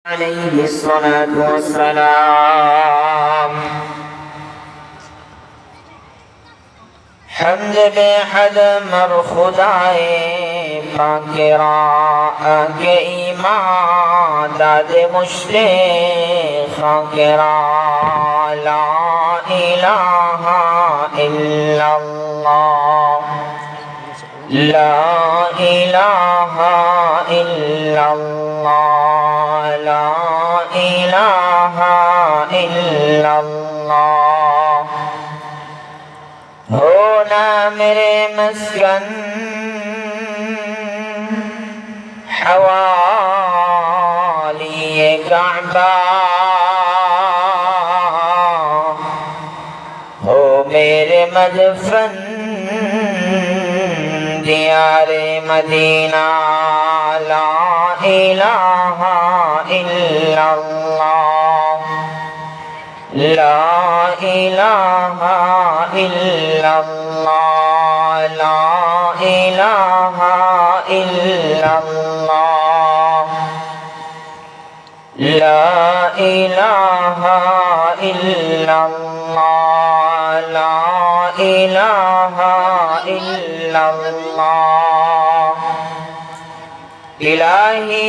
عليه الصلاة والسلام حمد बेहद मर खुदाए पाकिरा के ईमान दादे मुश्ते खाकिरा ला इलाहा इल्लल्लाह ला इलाहा इल्लल्लाह ला इलाहा इल्लल्लाह हो ना मेरे मस्कन हवाली काबा हो मेरे मदफन दियारे मदीना ला इलाहा इल्लल्लाह ला इलाहा इल्लल्लाह ला इलाहा इल्लल्लाह ला इलाहा इल्लल्लाह ला इलाहा इल्लल्लाह इलाही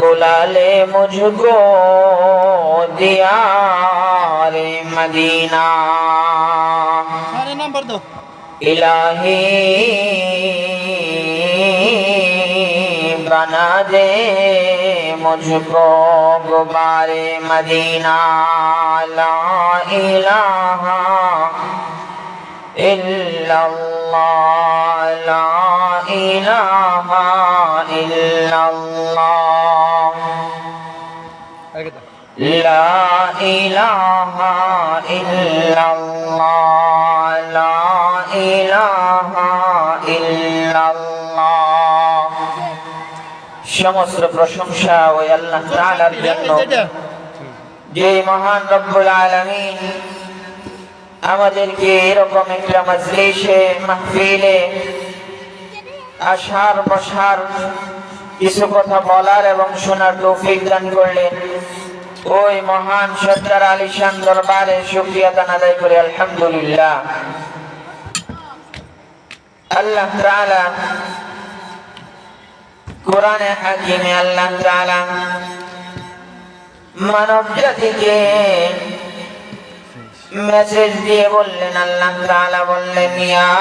बुला ले मुझको दियारे मदीना नंबर दो इलाही बना दे मुझको गुबारे मदीना ला इलाहा इल्लल्लाह ला इलाहा इल्लल्लाह ला इलाहा इल्लल्लाह ला इलाहा इल्लल्लाह সমস্ত প্রশংসা ওই আল্লাহ তাআলার জন্য যে মহান রব্বুল আলামিন আমাদেরকে এরকম একটা মজলিসে মাহফিলে আসার বসার কিছু কথা বলার এবং শোনার তৌফিক দান করলেন। ওই মহান সত্তার আলিশান দরবারে শুকরিয়া আদায় করে আলহামদুলিল্লাহ। আল্লাহ তাআলা কোরআনে হাকিমে আল্লাহ তাআলা মানব জাতিকে মেসেজ দিয়ে বললেন, আল্লাহ তাআলা বললেন ইয়া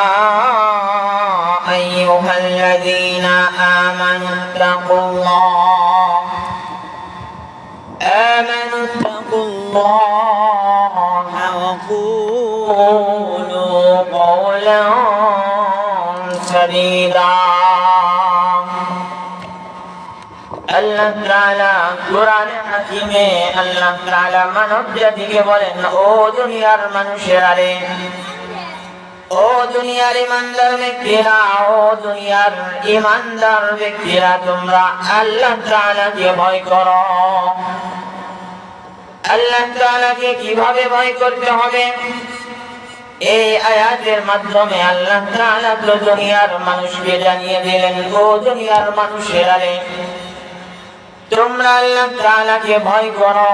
আইয়ুহাল্লাযীনা আমানুত্তাকুল্লাহা ওয়া কুলু কওলান সাদীদা। আল্লাহ তাআলা কোরআনে হাকিমে আল্লাহ তাআলা মানব জাতিকে বলেন, ও দুনিয়ার মানুষেরা রে, ও দুনিয়ার ইমানদার ব্যক্তিরা, ও দুনিয়ার ইমানদার ব্যক্তিরা, তোমরা আল্লাহ তাআলাকে ভয় করো। আল্লাহ তাআলাকে কিভাবে ভয় করতে হবে এই আয়াতের মাধ্যমে আল্লাহ তাআলা তো দুনিয়ার মানুষকে জানিয়ে দিলেন, ও দুনিয়ার মানুষেরা রে, তোমরা আল্লাহ তাআলাকে ভয় করো।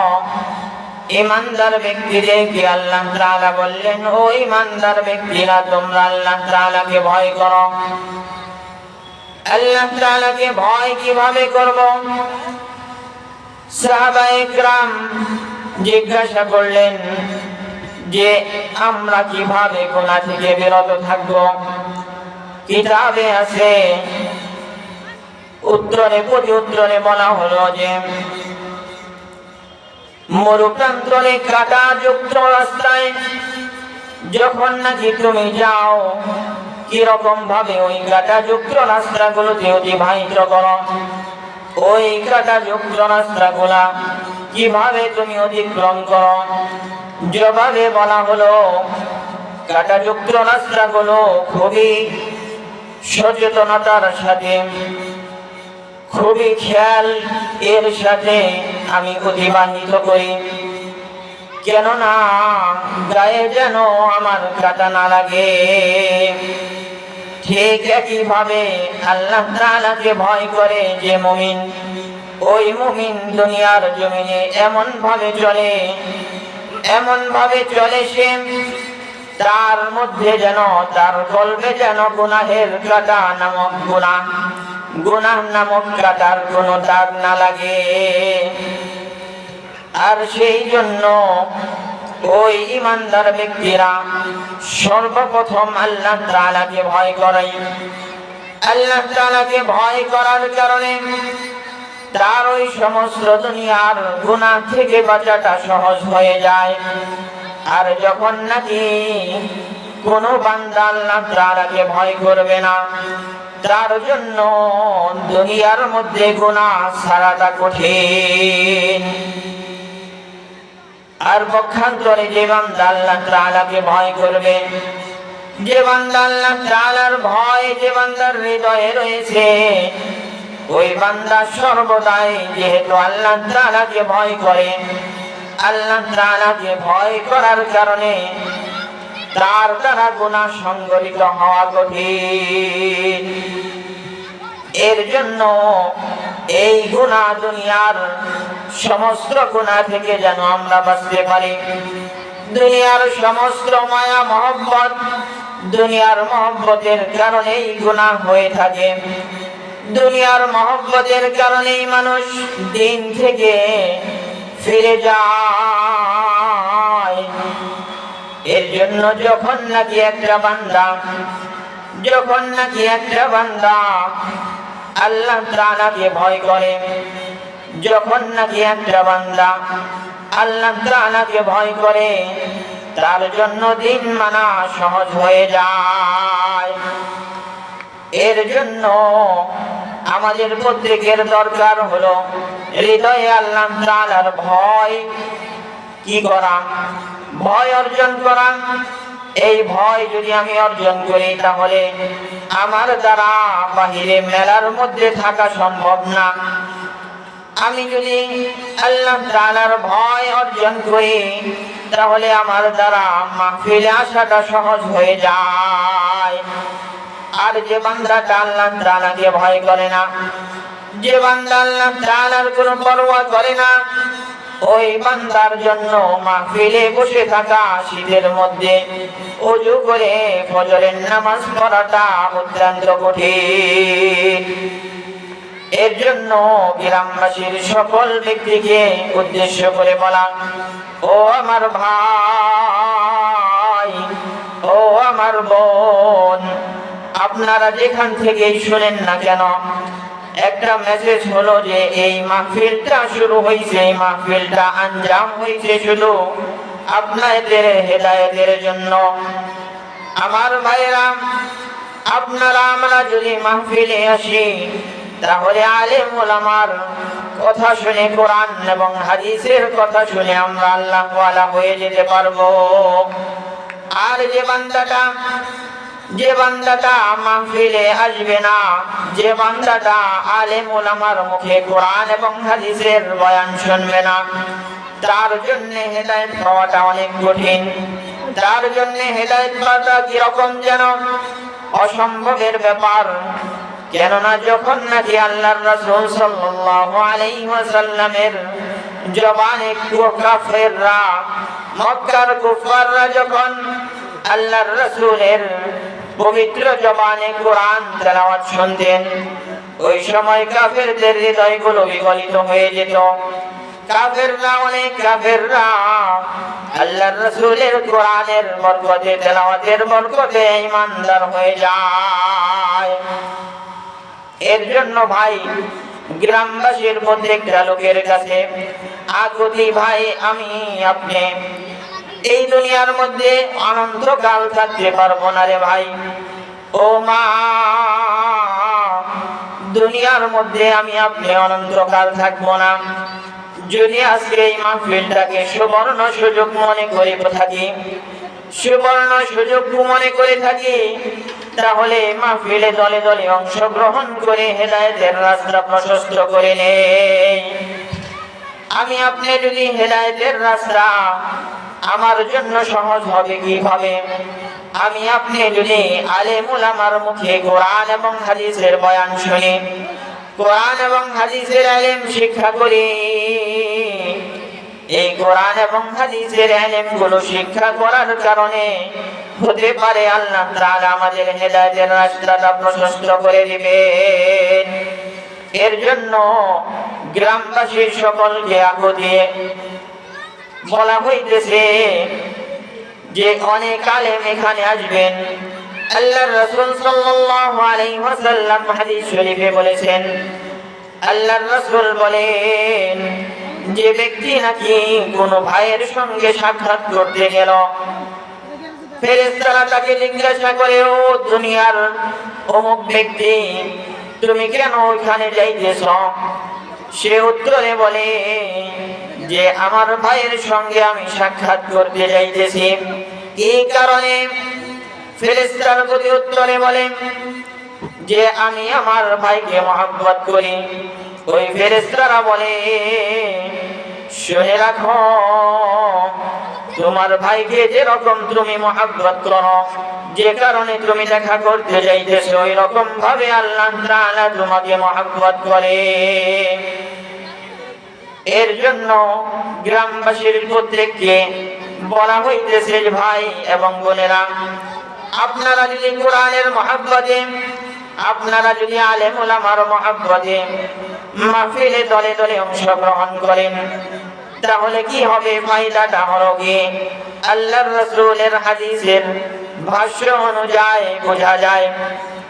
ইমানদার ব্যক্তিদেরকে আল্লাহ তাআলা বললেন, ও ইমানদার ব্যক্তিরা, তোমরা আল্লাহ তাআলাকে ভয় করো। আল্লাহ তাআলাকে ভয় কিভাবে করব? সাহাবায়ে কেরাম জিজ্ঞাসা করলেন যে আমরা কিভাবে গুনাহ থেকে বিরত থাকব? কিতাবে আছে, উত্তরে প্রতি উত্তরে বলা হলো যে মরুপ্রান্তরে কাঁটাযুক্ত রাস্তায় যখন নাকি তুমি যাও, কিরকম ভাবে ওই কাঁটাযুক্ত রাস্তাগুলোতে অতিবাহিত করো, ওই কাঁটাযুক্ত রাস্তাগুলা কিভাবে তুমি অতিক্রম করো? জবাবে বলা হলো কাঁটাযুক্ত রাস্তাগুলো খুবই সচেতনতার সাথে, খুবই খেয়াল এর সাথে আমি অতিবাহিত করি, কেননা গায়ে যেন আমার কাটা না লাগে। ঠিক একইভাবে আল্লাহ তাআলাকে ভয় করে যে মুমিন, ওই মুমিন দুনিয়ার জমিনে এমন ভাবে চলে সে তার মধ্যে যেন, তার কলবে যেন গুনাহের কাঁটা নামক গুনাহ নামক কাঁটার কোনো দাগ না লাগে। আর সেই জন্য ওই ইমানদার ব্যক্তিরা সর্বপ্রথম আল্লাহ তাআলাকে ভয় করে। আল্লাহ তাআলাকে ভয় করার কারণে তার ওই সমস্ত দুনিয়ার গুনাহ থেকে বাঁচাটা সহজ হয়ে যায়। আর যখন নাকি কোনো বান্দা আল্লাহ তাআলাকে ভয় করবে না, তার জন্য দুনিয়ার মধ্যে গুনাহ ছাড়াটা কঠিন। আর পক্ষান্তরে যে বান্দা আল্লাহ তাআলাকে ভয় করবে, যে বান্দা আল্লাহ তাআলার ভয় যে বান্দার হৃদয়ে রয়েছে, ওই বান্দা সর্বদাই যেহেতু আল্লাহ তাআলাকে ভয় করে, আল্লাহ তাআলাকে ভয় করার কারণে তার দ্বারা গুনাহ সংগঠিত হওয়া কঠিন। এর জন্য এই গুনাহ, দুনিয়ার সমস্ত গুনাহ থেকে যেন আমরা বাঁচতে পারি, দুনিয়ার সমস্ত মায়া মহব্বত, দুনিয়ার মহব্বতের কারণেই গুনাহ হয়ে থাকে। দুনিয়ার মহব্বতের কারণেই মানুষ দিন থেকে ফিরে যায়। এর জন্য যখন নাকি একটা বান্দা আল্লাহ তাআলাকে ভয় করে, যখন নাকি একটা বান্দা আল্লাহ তাআলাকে ভয় করে, তার জন্য দিন মানা সহজ হয়ে যায়। এর জন্য আমাদের প্রত্যেকের দরকার হলো হৃদয়ে আল্লাহ তাআলার ভয় ভয় অর্জন করা। এই ভয় যদি আমি অর্জন করি, তাহলে আমার দ্বারা বাহিরে মেলার মধ্যে থাকা সম্ভব না। আমি যদি আল্লাহ তাআলার ভয় অর্জন করি, তাহলে আমার দ্বারা মাহফিলে আসাটা সহজ হয়ে যায়। আর যে বান্দাটা আল্লাহ তাআলাকে ভয় করে না, যে বান্দা আল্লাহ তাআলার কোনো পরোয়া করে না, ওই বান্দার জন্য মাহফিলে বসে থাকা শীতের মধ্যে ওযু করে ফজরের নামাজ পড়াটা অত্যন্ত কঠিন। এর জন্য গ্রামবাসীর সকল ব্যক্তিকে উদ্দেশ্য করে বলা, ও আমার ভাই, ও আমার বোন, আপনারা যেখান থেকেই শুনেন না কেন, একটা মেসেজ হলো যে এই মাহফিলটা শুরু হয়েছে, এই মাহফিলটা আঞ্জাম হয়েছে শুধু আপনাদের হেদায়েতের জন্য। আমার ভাইরা, আমরা যদি মাহফিলে আসি, তাহলে আলেম ওলামার কথা শুনে, কোরআন এবং হাদিসের কথা শুনে আমরা আল্লাহ ওয়ালা হয়ে যেতে পারবো। আর যে বান্দাটা মাহফিলে আসবে না, যে বান্দাটা আলেম ওলামার মুখে কোরআন এবং হাদিসের বয়ান শুনবে না, তার জন্য হেদায়েত পাওয়াটা অনেক কঠিন। তার জন্য হেদায়েত পাওয়াটা কিরকম যেন অসম্ভবের ব্যাপার। কেননা যখন নাকি আল্লাহর রাসূল সাল্লাল্লাহু আলাইহি ওয়াসাল্লামের জবানে কাফেররা, মক্কার কুফাররা যখন আল্লাহর রাসূলের পবিত্র জবানে কোরআন তেলাওয়াত শুনতেন, ওই সময় কাফেরদের হৃদয়গুলো বিগলিত হয়ে যেত। কাফেররা আল্লাহর রাসূলের কোরআনের বরকতে, তেলাওয়াতের বরকতে ঈমানদার হয়ে যায়। এর জন্য ভাই, গ্রামবাসীর প্রত্যেকটা লোকের কাছে আকুতি, ভাই আমি আপনি এই দুনিয়ার মধ্যে অনন্তকাল থাকতে পারবো না রে ভাই। ও মা, দুনিয়ার মধ্যে আমি আপনি অনন্তকাল থাকবো না। যদি আজকে এই মাহফিলটাকে সুবর্ণ সুযোগ মনে করে থাকি, তাহলে মাহফিলে দলে দলে অংশগ্রহণ করে হেদায়েতের রাস্তা প্রশস্ত করে নেই। আমি আপনি যদি হেদায়েতের রাস্তা আমার জন্য সহজ হবে কিভাবে? আমি আপনি যদি আলেম উলামার মুখে কোরআন এবং হাদিসের বয়ান শুনি, কোরআন এবং হাদিসের ইলম শিক্ষা করি, এই কোরআন এবং হাদিসের ইলমগুলো শিক্ষা করার কারণে হতে পারে আল্লাহ তাআলা আমাদের হেদায়েতের রাস্তাটা প্রশস্ত করে দিবেন। এর জন্য গ্রামবাসীর সকলকে আগ্রহ দিয়ে বলা হইতেছে যে অনেক আলেম এখানে আসবেন। আল্লাহর রাসূল সাল্লাল্লাহু আলাইহি ওয়াসাল্লাম হাদিস শরীফে বলেছেন, আল্লাহর রাসূল বলেন, যে ব্যক্তি নাকি কোন ভাইয়ের সঙ্গে সাক্ষাৎ করতে গেল, ফেরেশতারা তাকে জিজ্ঞাসা করে, ও দুনিয়ার অমুক ব্যক্তি, তুমি কেন ওখানে যাইতেছ? সে উত্তরে বলে যে আমার ভাইয়ের সঙ্গে আমি সাক্ষাৎ করতে যাইতেছি। এই কারণে ফেরেশতার প্রতি উত্তরে বলে যে আমি আমার ভাইকে মহব্বত করি। ওই ফেরেশতারা বলে, শুনে রাখো, তোমার ভাইকে যেরকম তুমি মহব্বত করো, যে কারণে তুমি দেখা করতে যাইতেছো, ওই রকম ভাবে আল্লাহ তাআলা তোমাকে মহব্বত করে। এর জন্য গ্রামবাসীর প্রত্যেককে বলা হইতেছে, ভাই এবং বোনেরা, আপনারা যদি কোরআনের মহব্বতে, আপনারা যদি আলেম উলামার মহব্বতে মাহফিলে দলে দলে অংশগ্রহণ করেন, তাহলে কি হবে? ফায়দাটা হলো কি, আল্লাহর রাসূলের হাদিসের ভাষ্য অনুযায়ী বোঝা যায়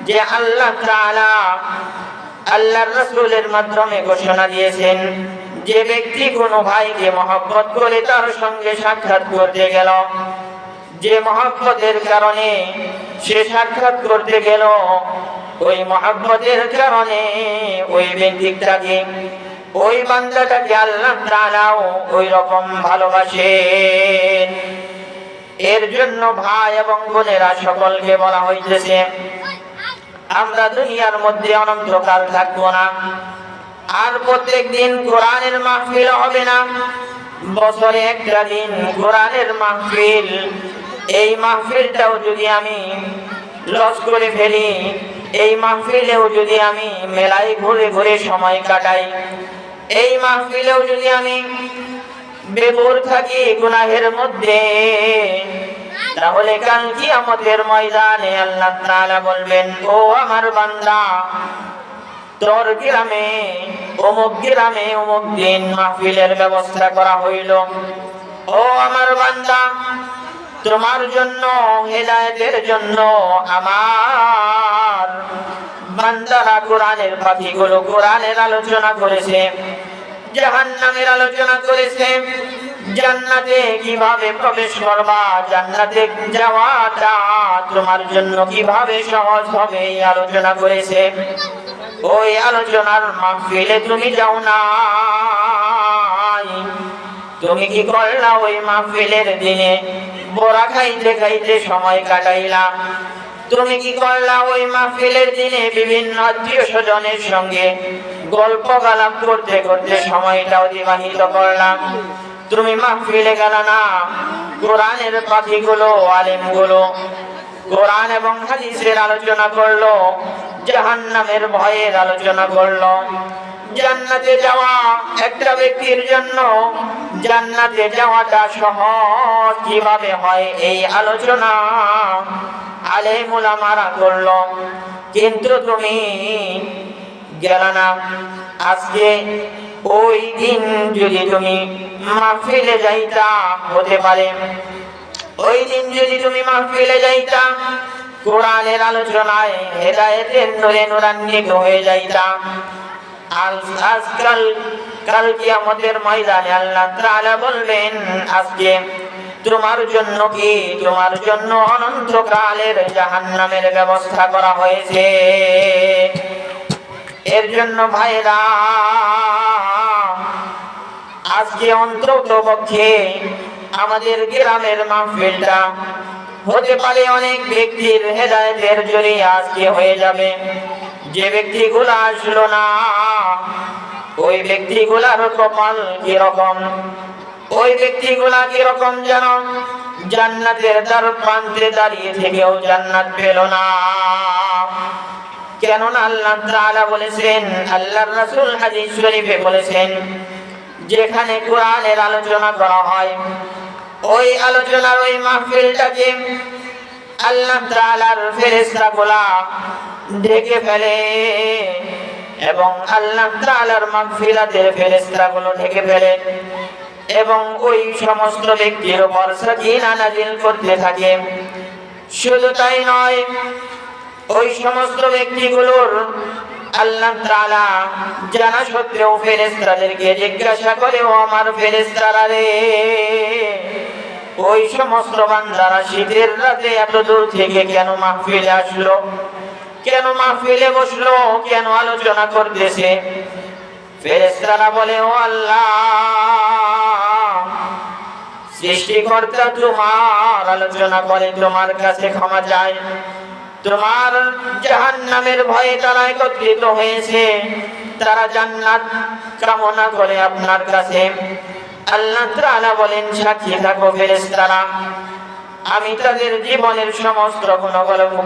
যে আল্লাহ তাআলা আল্লাহর রাসূলের মাধ্যমে ঘোষণা দিয়েছেন, যে ব্যক্তি কোনো ভাইকে মহব্বত করে তার সঙ্গে সাক্ষাৎ করতে গেল, যে মহব্বতের কারণে সে সাক্ষাৎ করতে গেল, ওই মহব্বতের কারণে ওই ব্যক্তিটাকে, ওই বান্দাটাকে আল্লাহ তাআলাও ওই রকম ভালোবাসেন। এর জন্য ভাই এবং বোনেরা সকলকে বলা হইতেছে, আমরা দুনিয়ার মধ্যে অনন্তকাল থাকবো না, আর প্রত্যেক দিন কোরআনের মাহফিল হবে না। বছরে একটা দিন কোরআনের মাহফিল, এই মাহফিলটাও যদি আমি লস করে ফেলি, এই মাহফিলেও যদি আমি মেলায় ঘুরে ঘুরে সময় কাটাই, এই মাহফিলেও যদি আমি বেঘর থাকি গুনাহের মধ্যে, তাহলে কাল কিয়ামতের ময়দানে আল্লাহ তাআলা বলবেন, ও আমার বান্দা, তোর গ্রামে অমুক গ্রামে অমুক দিন মাহফিলের ব্যবস্থা করা হইল। ও আমার বান্দা, তোমার জন্য, হেদায়েতের জন্য আমার বান্দারা কোরআনের পাখিগুলো কোরআনের আলোচনা করেছে, জাহান্নামের আলোচনা করেছে, জান্নাতে কিভাবে প্রবেশ করবা, জান্নাতে যাওয়াটা তোমার জন্য কিভাবে সহজ হবে এই আলোচনা করেছে। ওই আলোচনার মাহফিলে তুমি যাও না, তুমি কি করলা? ওই মাহফিলের দিনে বড়া খাইতে খাইতে সময় কাটাইলা। তুমি কি করলা? ওই মাহফিলের দিনে বিভিন্ন আত্মীয় স্বজনের সঙ্গে গল্প গালাপ করতে করতে সময়টা অতিবাহিত করলাম। তুমি মাহফিলে গেলা না, কোরআনের পাখিগুলো, আলেমগুলো কোরআন এবং হাদিসের আলোচনা করলো, জাহান্নামের ভয়ের আলোচনা করলো। জান্নাতে যাওয়া একটা ব্যক্তির জন্য, জান্নাতে যাওয়াটা সহজ কিভাবে হয় এই আলোচনা আলেম উলামারা করলো, কিন্তু তুমি গেলা না। আজকে ওই দিন যদি তুমি মাহফিলে যাইতা, হতে পারে ওই দিন যদি তুমি মাহফিলে যাইতা, কোরআনের আলোচনায় হেদায়েতের নূরে নূরান্বিত হয়ে যাইতা, আজকাল কাল কিয়ামতের ময়দানে আল্লাহ তাআলা বলবেন, আজকে তোমার জন্য কি, তোমার জন্য অনন্তকালের জাহান্নামের ব্যবস্থা করা হয়েছে। এর জন্য ভাইরা, আজকে অন্তত পক্ষে আমাদের গ্রামের মাহফিলটা হতে পারে অনেক ব্যক্তির হেদায়েতের জন্য আজকে হয়ে যাবে। যে ব্যক্তিগুলো আসলো না, ওই ব্যক্তিগুলার কপাল কিরকম, ওই ব্যক্তিগুলা কিরকম যেন জান্নাতের দ্বার প্রান্তে দাঁড়িয়ে থেকেও জান্নাত পেল না। কেননা আল্লাহ তাআলা বলেছেন, আল্লাহর রাসূল হাদিস শরীফে বলেছেন, যেখানে কোরআনের আলোচনা করা হয় ওই আলোচনার ওই মাহফিলটাকে আল্লাহ তাআলার ফেরেশতাগুলা ঢেকে ফেলে এবং আল্লাহ তাআলার মাগফিরাতের ফেরেশতাগুলো ঢেকে ফেলে এবং ওই সমস্ত ব্যক্তির উপর সাকিনা নাযিল করতে থাকে। শুধু তাই নয়, ওই সমস্ত ব্যক্তিগুলোর আল্লাহ তাআলা জানা সত্ত্বেও ফেরেশতাদেরকে জিজ্ঞাসা করে, ও আমার ফেরেশতারা রে, ওই সমস্ত বান্দারা শীতের রাতে এত দূর থেকে কেন মাহফিলে আসলো, কেন মাহফিলে বসলো, কেন আলোচনা করতেছে? ফেরেশতারা বলে, ও আল্লাহ, সৃষ্টিকর্তা তোমার আলোচনা করে তোমার কাছে ক্ষমা চায়, তোমার জাহান্নামের ভয়ে তারা একত্রিত হয়েছে, তারা জান্নাত কামনা করে আপনার কাছে। আল্লাহ তাআলা বলেন, সাক্ষী থাকো ফেরেশতারা, আমি তাদের জীবনের সমস্ত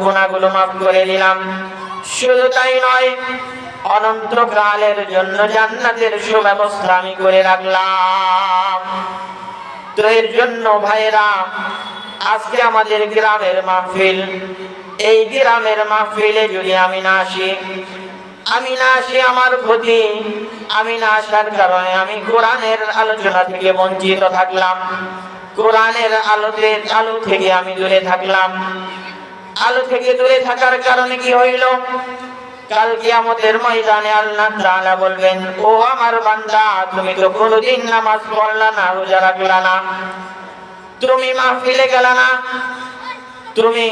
গুনাহগুলো মাফ করে দিলাম। শুধু তাই নয়, অনন্তকালের জন্য জান্নাতের সুব্যবস্থা আমি করে রাখলাম। তো এর জন্য ভাইরা, আজকে আমাদের গ্রামের মাহফিল, এই গ্রামের মাহফিলে যদি আমি না আসি আমার ক্ষতি। আমি না আসার কারণে আমি কোরআনের আলোচনা থেকে বঞ্চিত থাকলাম, কোরআনের আলো থেকে আমি দূরে থাকলাম। আলো থেকে দূরে থাকার কারণে কি হইল? কাল কিয়ামতের ময়দানে আল্লাহ তাআলা বলবেন, ও আমার বান্দা, তুমি তো কোনোদিন নামাজ পড়লা না, রোজা রাখলা না, তুমি মাহফিলে গেলা না, তুমি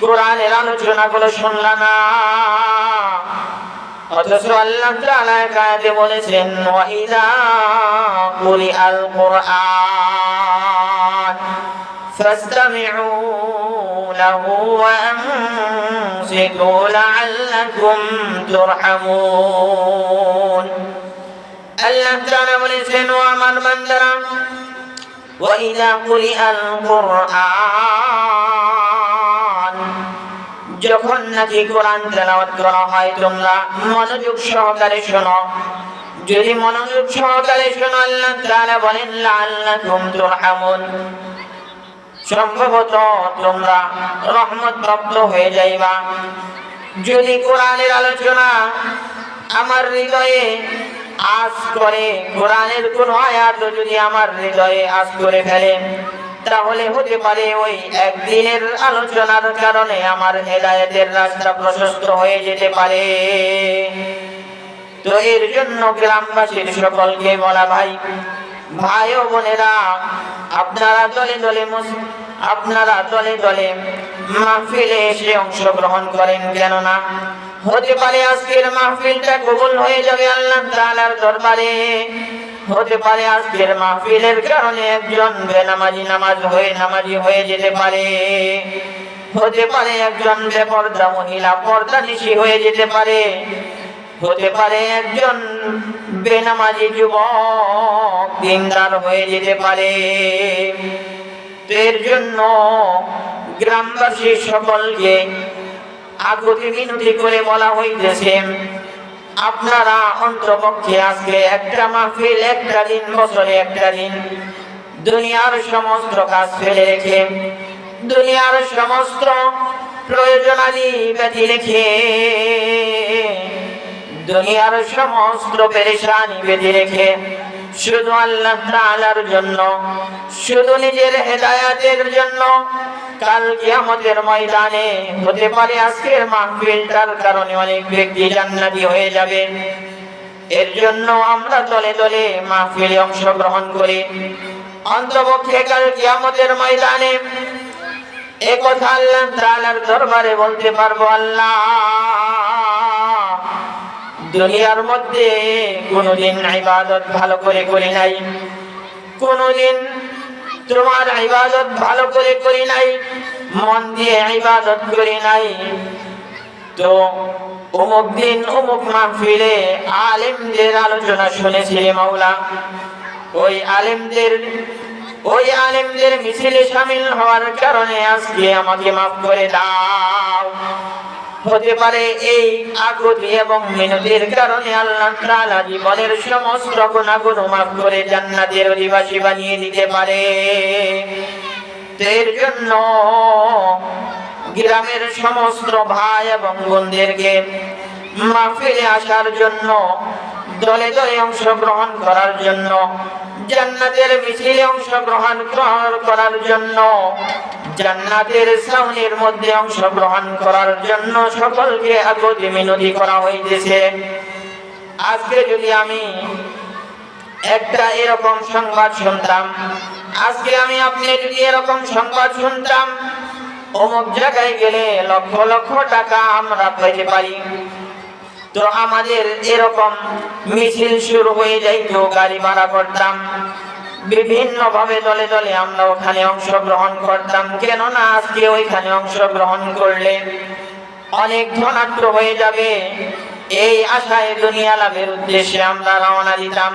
কোরআনের আলোচনাগুলো শুনলা না। অথচ আল্লাহ তাআলা আয়াতে বলেছেন, ওয়া ইযা কুরিআল কুরআন ফাসতামিউ লাহু ওয়া আনসিতু লাআল্লাকুম তুরহামুন। আল্লাহ তাআলা বলেছেন, ও আমার বান্দারা, ওয়া ইযা কুরিআল কুরআন, যখন নাকি কোরআন তেলাওয়াত করা হয় তোমরা মনোযোগ সহকারে শোনো। যদি মনোযোগ সহকারে শোনো, আল্লাহ তাআলা বলেন, লাআল্লাকুম তুরহামুন, সম্ভবত তোমরা রহমত প্রাপ্ত হয়ে যাইবা। যদি কোরআনের আলোচনা আমার হৃদয়ে আজ করে, কোরআনের কোন আয়াত যদি আমার হৃদয়ে আজ করে ফেলে, তাহলে হতে পারে ওই একদিনের আলোচনার কারণে আমার হেদায়েতের রাস্তা প্রশস্ত হয়ে যেতে পারে। তো এর জন্য গ্রামবাসীর সকলকে বলা, ভাই ও বোনেরা, আপনারা দলে দলে মাহফিলে এসে অংশগ্রহণ করেন। কেননা হতে পারে আজকের মাহফিলটা কবুল হয়ে যাবে আল্লাহ তাআলার দরবারে। হতে পারে আজকের মাহফিলের কারণে একজন নামাজি হয়ে যেতে পারে। হতে পারে একজন বেপরদা মহিলা পর্দানিশী হয়ে যেতে পারে। হতে পারে একজন বেনামাজি যুবক দিনদার হয়ে যেতে পারে। এর জন্য গ্রামবাসী সকলকে আগতি মিনতি করে বলা হইতেছে, আপনারা অন্তপক্ষে আজকে একটা মাহফিল, একটা দিন, বছরে একটা দিন, দুনিয়ার সমস্ত কাজ ফেলে রেখে, দুনিয়ার সমস্ত প্রয়োজনাদি ব্যতি রেখে, দুনিয়ার সমস্ত পেরেশানি বেঁধে রেখে শুধু আল্লাহ তাআলার জন্য, শুধু নিজের হেদায়েতের জন্য কাল কিয়ামতের ময়দানে হতে পারে আজকের মাহফিলটার কারণে অনেক ব্যক্তি জান্নাতি হয়ে যাবে। এর জন্য আমরা দলে দলে মাহফিলে অংশগ্রহণ করি। অন্তপক্ষে কাল কিয়ামতের ময়দানে এ কথা আল্লাহ তাআলার দরবারে বলতে পারবো, আল্লাহ, দুনিয়ার মধ্যে কোনদিন ইবাদত ভালো করে করি নাই, কোনদিন তোমার ইবাদত ভালো করে করি নাই, মন দিয়ে ইবাদত করি নাই। তো অমুক দিন অমুক মাহফিলে আলেমদের আলোচনা শুনেছি মাওলা, ওই আলেমদের ওই আলেমদের মিছিলে শামিল হওয়ার কারণে আজকে আমাকে মাফ করে দাও। হতে পারে এই আকুতি এবং মিনতির কারণে আল্লাহ তাআলা জীবনের সমস্ত গুনাহগুলো মাফ করে জান্নাতের অধিবাসী বানিয়ে দিতে পারে। এর জন্য গ্রামের সমস্ত ভাই এবং বোনদেরকে মাহফিলে আসার জন্য, দলে দলে অংশগ্রহণ করার জন্য, জান্নাতের মিছিলে অংশগ্রহণ করার জন্য, জান্নাতের ছাউনির মধ্যে অংশগ্রহণ করার জন্য সকলকে আগতে মিনতি করা হইতেছে। আজকে যদি আমি একটা এরকম সংবাদ শুনতাম, আজকে আমি আপনি যদি এরকম সংবাদ শুনতাম, অমুক জায়গায় গেলে লক্ষ লক্ষ টাকা আমরা পেতে পারি, তো আমাদের এরকম মিছিল শুরু হয়ে যাইতো, গাড়ি ভাড়া করতাম, বিভিন্ন ভাবে দলে দলে আমরা ওখানে অংশগ্রহণ করতাম। কেননা আজকে ওইখানে অংশগ্রহণ করলে অনেক ধনাঢ্য হয়ে যাবে, এই আশায় দুনিয়া লাভের উদ্দেশ্যে আমরা রওনা দিতাম।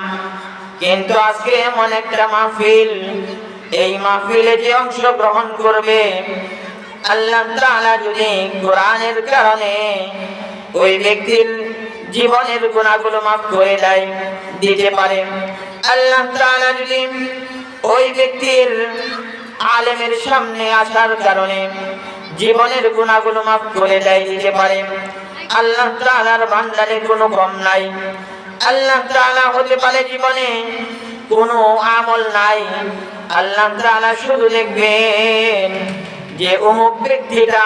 কিন্তু আজকে এমন একটা মাহফিল, এই মাহফিলে যে অংশগ্রহণ করবে, আল্লাহ তাআলা যদি কোরআনের কারণে ওই ব্যক্তির জীবনের গুনাহগুলো মাফ করে দিতে পারে, আল্লাহ তাআলা যদি ওই ব্যক্তির আলেমের সামনে আসার কারণে জীবনের গুনাহগুলো মাফ করে দিতে পারে, আল্লাহ তাআলার ভান্ডারে কোনো কম নাই। আল্লাহ তাআলা হতে পারে জীবনে কোনো আমল নাই, আল্লাহ তাআলা শুধু দেখবেন যে অমুক ব্যক্তিটা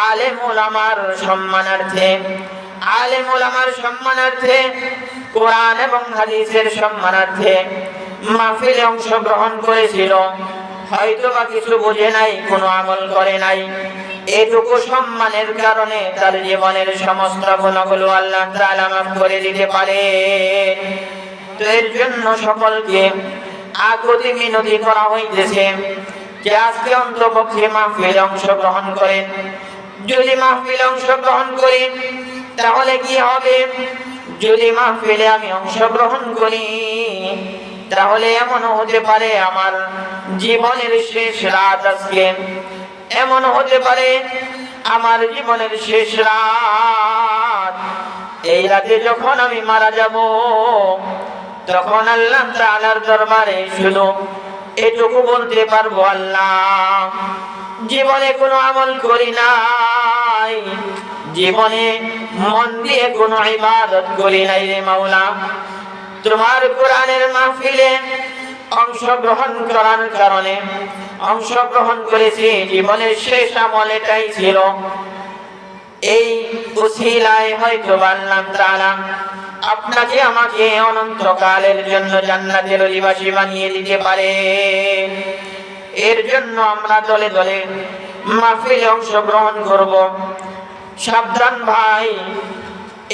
আলেম ওলামার সম্মানার্থে, আলেম ওলামার সম্মানার্থে, কোরআন এবং হাদিসের সম্মানার্থে মাহফিলে অংশগ্রহণ করেছিল, হয়তো বা কিছু বুঝে নাই, কোনো আমল করে নাই, এটুকু সম্মানের কারণে তার জীবনের সমস্ত গুনাহগুলো আল্লাহ তাআলা মাফ করে দিতে পারে। তো এর জন্য সকলকে আকুতি মিনতি করা হইতেছে যে আজকে অন্তপক্ষে মাহফিলে অংশগ্রহণ করেন। যদি মাহফিলে অংশগ্রহণ করি তাহলে কি হবে? যদি মাহফিলে আমি অংশগ্রহণ করি তাহলে এমন হতে পারে আমার জীবনের শেষ রাত আজকে, এমন হতে পারে আমার জীবনের শেষ রাত। এই রাতে যখন আমি মারা যাব, তখন আল্লাহ তাআলার দরবারে শুধু এটুকু বলতে পারবো, আল্লাহ জীবনে কোনো আমল করি নাই, জীবনে মন দিয়ে কোনো ইবাদত করি নাই রে মাওলা। তোমার কোরআনের মাহফিলে অংশগ্রহণ করার কারণে অংশগ্রহণ করেছি, জীবনের শেষ আমল এটাই ছিল। এই উসিলায় হয়তো আল্লাহ তাআলা আপনাকে আমাকে অনন্তকালের জন্য জান্নাতের অধিবাসী বানিয়ে দিতে পারে। এর জন্য আমরা দলে দলে মাহফিলে অংশগ্রহণ করব। সাবধান ভাই,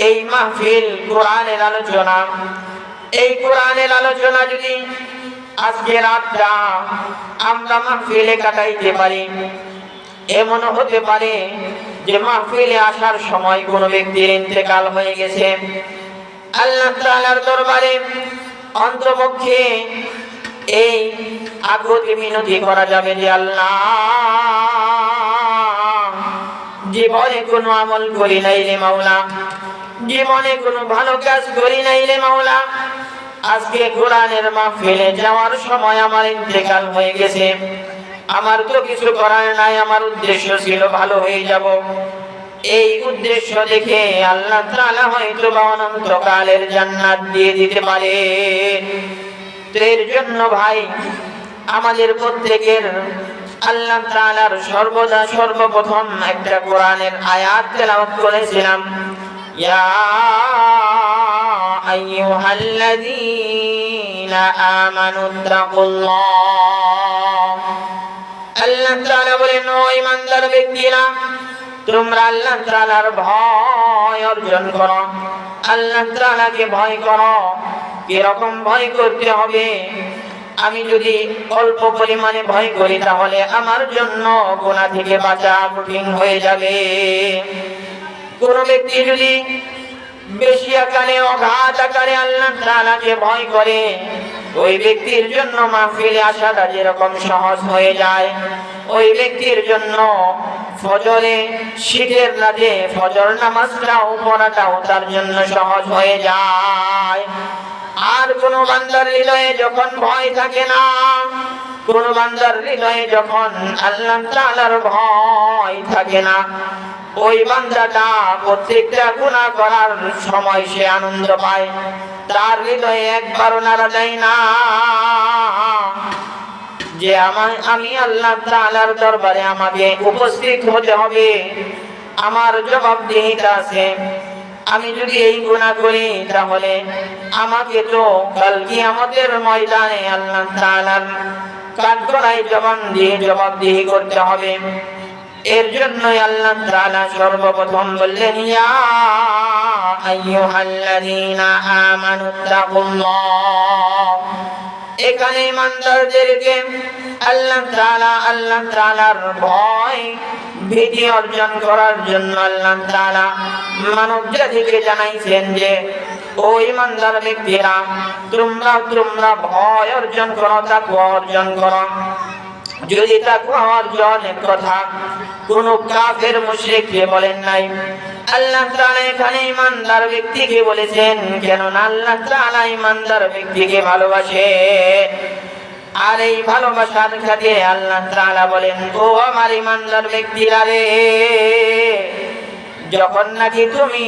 এই মাহফিল কোরআনের আলোচনা, এই কোরআনের আলোচনা যদি আজকে রাতটা আমরা মাহফিলে কাটাইতে পারি, এমন হতে পারে যে মাহফিলে আসার সময় কোনো ব্যক্তির ইন্তেকাল হয়ে গেছে। আল্লাহ তাআলার দরবারে অন্তপক্ষে এই আকুতি মিনতি করা যাবে যে আল্লাহ জীবনে কোনো আমল করি নাই রে মাওলা, জীবনে কোনো ভালো কাজ করি নাই রে মাওলা, আজকে কোরআনের মাহফিলে যাওয়ার সময় আমার ইন্তেকাল হয়ে গেছে, আমার তো কিছু করার নাই, আমার উদ্দেশ্য ছিল ভালো হয়ে যাব। এই উদ্দেশ্য দেখে আল্লাহ তাআলা হয়তো অনন্তকালের জান্নাত দিয়ে দিতে পারে। এর জন্য ভাই, আমাদের প্রত্যেকের আল্লাহ তাআলার সর্বদা সর্বপ্রথম একটা কোরআনের আয়াত তেলাওয়াত করেছিলাম, ইয়া আইয়ুহাল্লাযীনা আমানুত্তাকুল্লাহ। আল্লাহ তাআলা বলেন, ও ঈমানদার ব্যক্তিরা, তোমরা আল্লাহ তাআলার ভয় অর্জন করো, আল্লাহ তাআলাকে ভয় করো। কিরকম ভয় করতে হবে? আমি যদি অল্প পরিমাণে ভয় করি তাহলে আমার জন্য গুনাহ থেকে বাঁচা কঠিন হয়ে যাবে। কোন ব্যক্তি যদি বেশি আকারে অগাধ আকারে আল্লাহ তাআলাকে ভয় করে ওই ব্যক্তির জন্য মাহফিলে আসাটা যেরকম সহজ হয়ে যায়, ওই ব্যক্তির জন্য ফজরে শীতের রাতে ফজর নামাজটাও পড়াটাও তার জন্য সহজ হয়ে যায়। আর কোন বান্দার হৃদয়ে যখন ভয় থাকে না, কোন বান্দার হৃদয়ে যখন আল্লাহ তাআলার ভয় থাকে না, ওই বান্দাটা প্রত্যেকটা গুনাহ করার সময় সে আনন্দ পায়, তার হৃদয়ে একবারও নাড়া দেয় না যে আমি আল্লাহ তাআলার দরবারে আমাকে উপস্থিত হতে হবে, আমার জবাবদিহিতা আছে। আমি যদি এই গুনাহ করি তাহলে আমাকে তো কাল কিয়ামতের ময়দানে আল্লাহ তাআলার কাঠগড়ায় জবাবদিহি করতে হবে। এর জন্যই আল্লাহ তাআলা সর্বপ্রথম বললেন, ইয়া আইয়ুহাল্লাযীনা আমানুত্তাকুল্লাহ। এখানে ইমানদারদেরকে আল্লাহ তাআলার ভয় ভীতি অর্জন করার জন্য আল্লাহ তাআলা মানব জাতিকে জানাইছেন যে ও ইমানদার ব্যক্তিরা, তোমরা ভয় অর্জন করো, তাকওয়া অর্জন করো। যদি তাকওয়া অর্জনের কথা কোন কাফের মুশরিককে বলেন নাই, আল্লাহ তাআলা এখানে ইমানদার ব্যক্তিকে বলেছেন, কেননা আল্লাহ তাআলা ইমানদার ব্যক্তিকে ভালোবাসেন। আর এই ভালোবাসার খাতিরে আল্লাহ তাআলা বলেন, ও আমার ইমানদার ব্যক্তিরা রে, যখন নাকি তুমি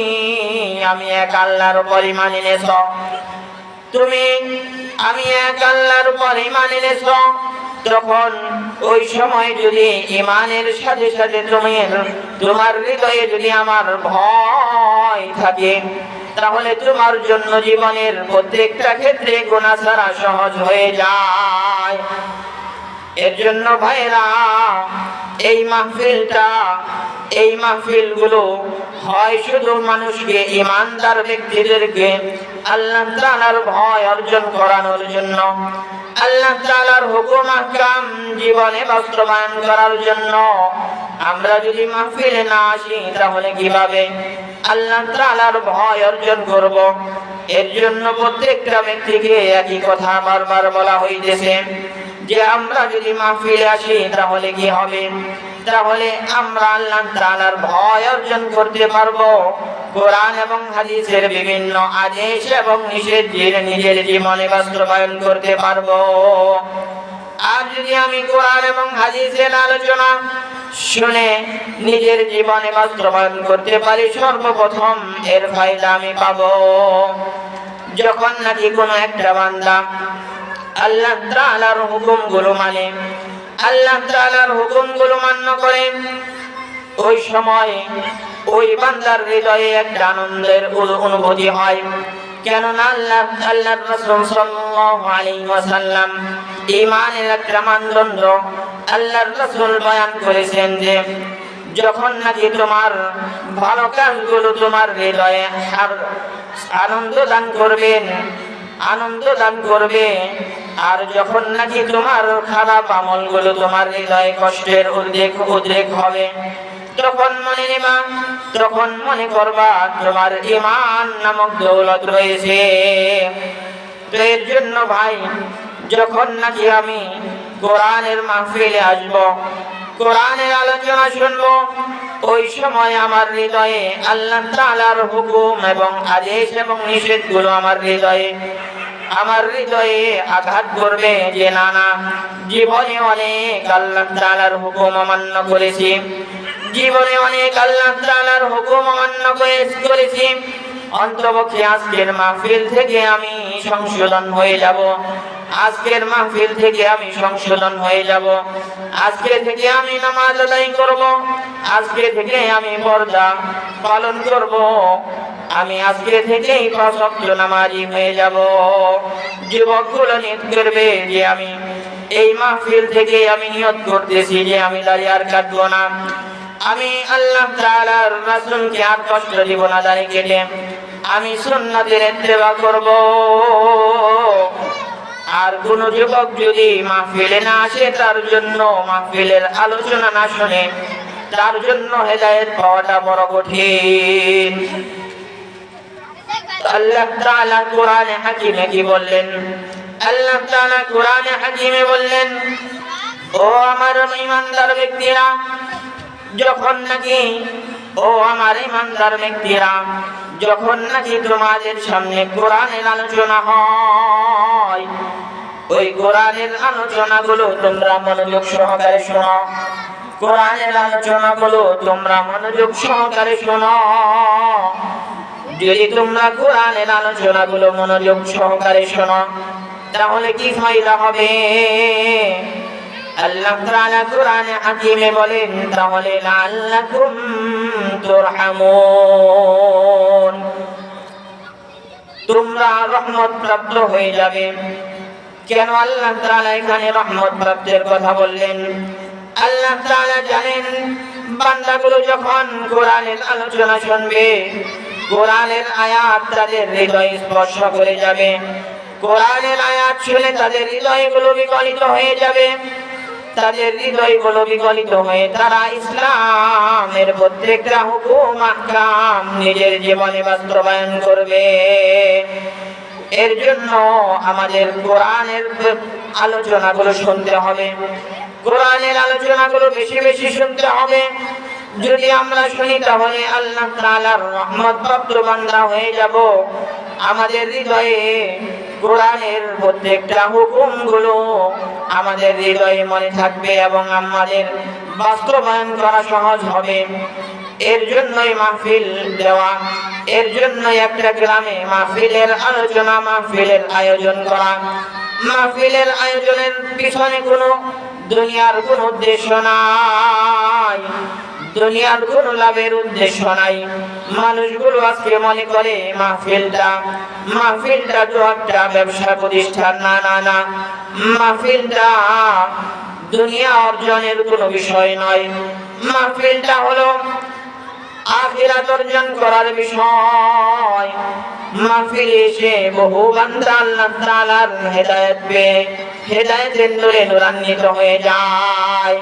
আমি এক আল্লাহর উপর ঈমান এনেছ, তুমি আমি এক আল্লাহর উপর ঈমান এনেছ, তখন ওই সময় যদি ঈমানের সাথে সাথে তোমার হৃদয়ে যদি আমার ভয় থাকে, তাহলে তোমার জন্য জীবনের প্রত্যেকটা ক্ষেত্রে গুনাহ ছাড়া সহজ হয়ে যায়। এর জন্য ভাইরা, এই মাহফিলগুলো হয় শুধু মানুষকে, ইমানদার ব্যক্তিদেরকে আল্লাহ তাআলার ভয় অর্জন করানোর জন্য, আল্লাহ তাআলার হুকুম আহকাম জীবনে বাস্তবায়ন করার জন্য। আমরা যদি মাহফিলে না আসি তাহলে কিভাবে আল্লাহ তাআলার ভয় অর্জন করব? এর জন্য প্রত্যেকটা ব্যক্তিকে একই কথা বারবার বলা হইতেছে যে আমরা যদি মাহফিলে আসি তাহলে কি হবে? তাহলে আমরা আল্লাহ তাআলার ভয় অর্জন করতে পারবো, কোরআন এবং হাদিসের বিভিন্ন আদেশ এবং নিষেধ নিজের জীবনে বাস্তবায়ন করতে পারবো। আর যদি আমি কোরআন এবং হাদিসের আলোচনা শুনে নিজের জীবনে বাস্তবায়ন করতে পারি, সর্বপ্রথম এর ফায়দা আমি পাবো যখন নাকি কোনো একটা বান্দা আল্লাহ তাআলার হুকুমগুলো মানে, আল্লাহ তাআলার হুকুমগুলো মান্য করে, ওই সময় ওই বান্দার হৃদয়ে একটা আনন্দের অনুভূতি হয়। কেননা আল্লাহর রাসূল সাল্লাল্লাহু আলাইহি ওয়াসাল্লাম ঈমানের একটা মানদণ্ড আল্লাহর রাসূল বয়ান করেছেন যে যখন নাকি তোমার ভালো কাজগুলো তোমার হৃদয়ে আনন্দ দান করবে, আর যখন নাকি তোমার খারাপ আমলগুলো তোমার হৃদয়ে কষ্টের উদ্রেক হবে, তখন মনে করবা তোমার ঈমান নামক দৌলত রয়েছে। তো এর জন্য ভাই, যখন নাকি আমি কোরআনের মাহফিলে আসব, কোরআনের আলোচনা শুনবো, ওই সময় আমার হৃদয়ে আল্লাহ তাআলার হুকুম এবং আদেশ এবং নিষেধগুলো আমার হৃদয়ে আঘাত করবে যে না, জীবনে অনেক আল্লাহ তাআলার হুকুম অমান্য করেছি, জীবনে অনেক আল্লাহ তাআলার হুকুম অমান্য করেছি, অন্তপক্ষে আজকের মাহফিল থেকে আমি সংশোধন হয়ে যাব, আজকের মাহফিল থেকে আমি সংশোধন হয়ে যাব, আজকে থেকে আমি নামাজ আদায় করব, আজকে থেকে আমি পর্দা পালন করব, আমি আজকে থেকেই 5 ওয়াক্ত নামাজি হয়ে যাব। যুবকগুলো নিয়ত করবে যে আমি এই মাহফিল থেকে আমি নিয়ত করতেছি যে আমি দাড়ি আর কাটবো না, আমি আল্লাহ তাআলার রাসূলকে আর কষ্ট দিব না দাড়ি কেটে, আমি সুন্নাতের ইত্তেবা করব। আর কোন যুবক যদি মাহফিলে না আসে, তার জন্য মাহফিলের আলোচনা না শুনে, তার জন্য হেদায়েত পাওয়াটা বড় কঠিন। আল্লাহ তাআলা কোরআনে হাকিমে কি বললেন? আল্লাহ তাআলা কোরআনে হাকিমে বললেন, ও আমার ঈমানদার ব্যক্তিরা, যখন নাকি যখন নাকি তোমাদের সামনে কোরআনের আলোচনা হয়, ওই কোরআনের আলোচনাগুলো তোমরা মনোযোগ সহকারে শোনো। কোরআনের আলোচনাগুলো তোমরা মনোযোগ সহকারে শোনো। যদি তোমরা কোরআনের আলোচনাগুলো মনোযোগ সহকারে শোনো, তাহলে কি ফায়দা হবে? আল্লাহ তাআলা কোরআনে হাকিমে বলেন, তাহলে লাআল্লাকুম তুরহামুন, তোমরা রহমত প্রাপ্ত হয়ে যাবে। কেন আল্লাহ তাআলা এখানে রহমত প্রাপ্তের কথা বললেন? আল্লাহ তাআলা জানেন, বান্দাগুলো যখন কোরআনের আলোচনা শুনবে, কোরআনের আয়াত তাদের হৃদয় স্পর্শ করে যাবে। কোরআনের আয়াত শুনে তাদের হৃদয়গুলো বিগলিত হয়ে যাবে। তাদের হৃদয়গুলো বিগলিত হয়ে তারা ইসলামের প্রত্যেকটা হুকুম আহকাম নিজের জীবনে বাস্তবায়ন করবে। এর জন্য আমাদের কোরআনের আলোচনাগুলো শুনতে হবে। কোরআনের আলোচনাগুলো বেশি বেশি শুনতে হবে। যদি আমরা শুনি, তাহলে আল্লাহ তাআলার রহমত প্রাপ্ত বান্দা হয়ে যাব। আমাদের হৃদয়ে কোরআনের প্রত্যেকটা হুকুমগুলো আমাদের হৃদয়ে মনে থাকবে এবং আমাদের বাস্তবায়ন করা সহজ হবে। এর জন্যই মাহফিল দেওয়া, এর জন্যই একটা গ্রামে মাহফিলের আলোচনা, মাহফিলের আয়োজন করা। মাহফিলের আয়োজনের পিছনে কোনো দুনিয়ার কোনো উদ্দেশ্য নাই, দুনিয়ার কোনো লাভের উদ্দেশ্য নাই। মানুষগুলো আজকে মনে করে মাহফিলটা তো একটা ব্যবসা প্রতিষ্ঠান। না না না, মাহফিলটা দুনিয়া অর্জনের কোনো বিষয় নয়। মাহফিলটা হলো আখিরাত অর্জন করার বিষয়। মাহফিলে এসে বহু বান্দা আল্লাহ তাআলার হেদায়েত পেয়ে হেদায়েতের নূরে নূরান্বিত হয়ে যায়।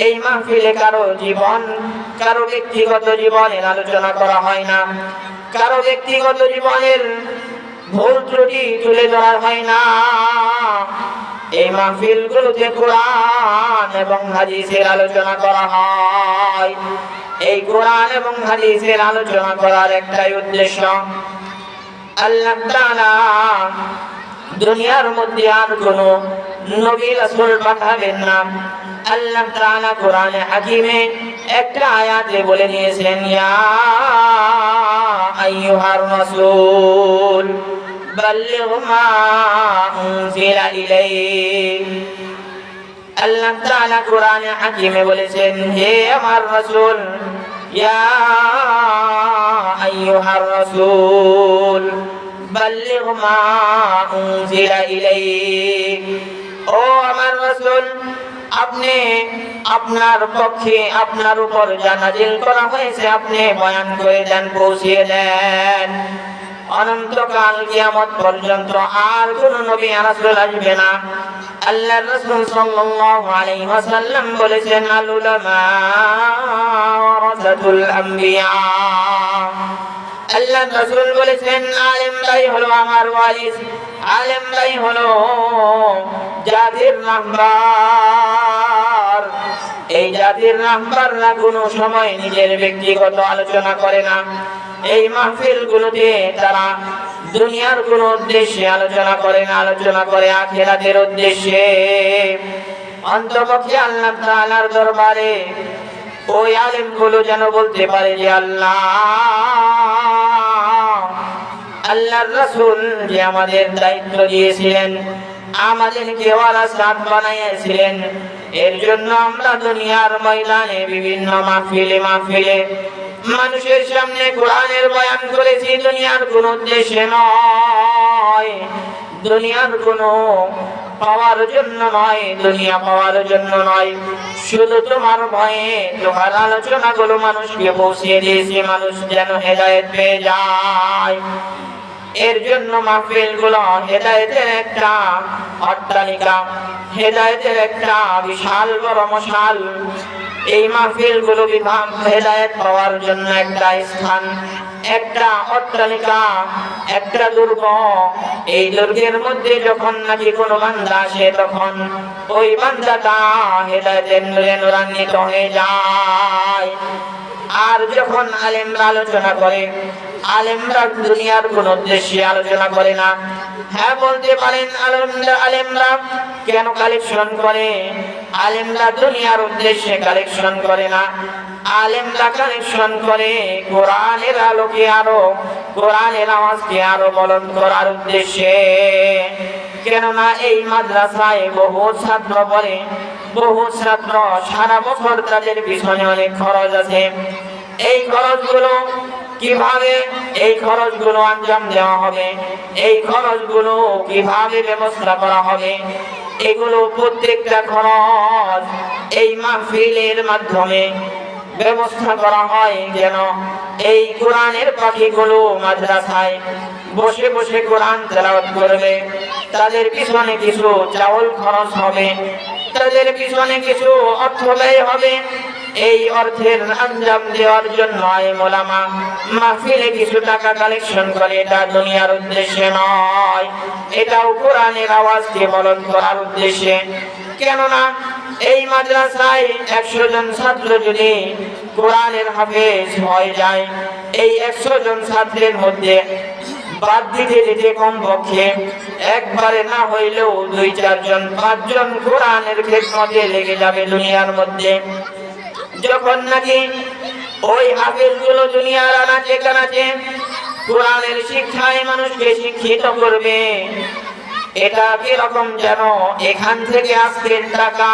এই মাহফিলে কারো ব্যক্তিগত জীবনের আলোচনা করা হয় না, কারো ব্যক্তিগত জীবনের ভুল ত্রুটি তুলে ধরা হয় না। এই মাহফিলগুলোতে কোরআন এবং হাদিসের আলোচনা করা হয়। এই কোরআন এবং হাদিসের আলোচনা করার একটাই উদ্দেশ্য, আল্লাহ তাআলা দুনিয়ার মধ্যে আর কোনো নবী রাসূল পাঠাবেন না। আল্লাহ তাআলা কোরআনে হাকিমে একটা আয়াতে বলে দিয়েছেন, ইয়া আইয়ুহার রাসূল বাল্লিগ মা উনজিলা ইলাইক। আল্লাহ তাআলা কোরআনে হাকিমে বলেছেন, হে আমার রাসূল, ইয়া আইয়ুহার রাসূল বাল্লিগ মা উনজিলা ইলাইক। ও আমার রাসূল, আপনি আপনার উপর যা নাযিল করা হয়েছে আপনি বয়ান করে দেন, পৌঁছিয়ে দেন। অনন্তকাল কিয়ামত পর্যন্ত আর কোন নবী আর রাসূল আসবে না। আল্লাহর রাসূল সাল্লাল্লাহু আলাইহি ওয়াসাল্লাম বলেছেন, আল উলামা ওয়ারাসাতুল আম্বিয়া। আল্লাহর রাসূল বলেছেন, আলেমরাই হলো আমার ওয়ারিস, আলেমরাই হলো জাতির রাহবার। এই জাতির রাহবাররা কোনো সময় নিজের ব্যক্তিগত আলোচনা করে না। এই মাহফিলগুলোতে তারা দুনিয়ার কোনো উদ্দেশ্যে আলোচনা করে না, আলোচনা করে আখিরাতের উদ্দেশ্যে। অন্তপক্ষে আল্লাহ তাআলার দরবারে ওই আলেমগুলো যেন বলতে পারে যে আল্লাহর রাসূল যে আমাদের দায়িত্ব দিয়েছিলেন, আমাদেরকে ওয়ারাসাত বানাইয়াছিলেন, এর জন্য আমরা দুনিয়ার ময়দানে বিভিন্ন মাহফিলে মানুষের সামনে কোরআনের বয়ান করেছি। দুনিয়ার কোন উদ্দেশ্যে নয়, দুনিয়ার কোন পাওয়ার জন্য নয়, দুনিয়া পাওয়ার জন্য নয়, শুধু তোমার ভয়ে তোমার আলোচনাগুলো মানুষকে পৌঁছিয়ে দিয়েছি, মানুষ যেন হেদায়েত পেয়ে যায়। এর জন্য মাহফিলগুলো হেদায়েতের একটা অট্টালিকা, হেদায়েতের একটা বিশাল বড় মশাল। এই মাহফিলগুলো হেদায়েত পাওয়ার জন্য একটা স্থান। একটা অট্টালিকা, একটা দুর্গ। এই দুর্গের মধ্যে যখন নাকি কোনো বান্দা আসে, তখন ওই বান্দাটা হেদায়েতের নূরে নূরান্বিত হয়ে যায়। আর যখন আলেমরা আলোচনা করে, আলেমরা দুনিয়ার কোন উদ্দেশ্যে আলোচনা করে না। হ্যাঁ, বলতে পারেন আলেমরা কেন কালেকশন করে? আলেমরা দুনিয়ার উদ্দেশ্যে কালেকশন করে না। আলেমরা কালেকশন করে কোরআনের আলোকে, আরো কোরআনের আওয়াজকে আরো বলন্দ করার উদ্দেশ্যে। কেননা এই মাদ্রাসায় বহু ছাত্র পড়ে, বহু ছাত্র সারা বছর, তাদের পিছনে অনেক খরচ আছে। এই খরচগুলো কিভাবে, এই খরচগুলো আঞ্জাম দেওয়া হবে, এই খরচগুলো কিভাবে ব্যবস্থা করা হবে, এগুলো প্রত্যেকটা খরচ এই মাহফিলের মাধ্যমে ব্যবস্থা করা হয়। যেন এই কোরআনের পাখিগুলো মাদ্রাসায় বসে বসে কোরআন তেলাওয়াত করবে, তাদের পিছনে কিছু চাউল খরচ হবে, তাদের পিছনে কিছু অর্থ ব্যয় হবে। এই অর্থের আঞ্জাম দেওয়ার জন্য আলেম ওলামা মাহফিলে কিছু টাকা কালেকশন করে। এটা দুনিয়ার উদ্দেশ্যে নয়, এটাও কোরআনের আওয়াজকে বলন্দ করার উদ্দেশ্যে। কেননা এই মাদ্রাসায় 100 জন ছাত্র যদি কোরআনের হাফেজ হয়ে যায়, এই 100 জন ছাত্রের মধ্যে বাদ দিতে দিতে কমপক্ষে একবারে না হইলেও 2-4 জন, 5 জন কোরআনের খেদমতে লেগে যাবে দুনিয়ার মধ্যে। যখন নাকি ওই হাফেজগুলো দুনিয়ার আনাচে কানাচে কোরআনের শিক্ষায় মানুষকে শিক্ষিত করবে, এটা কিরকম যেন এখান থেকে আজকের টাকা,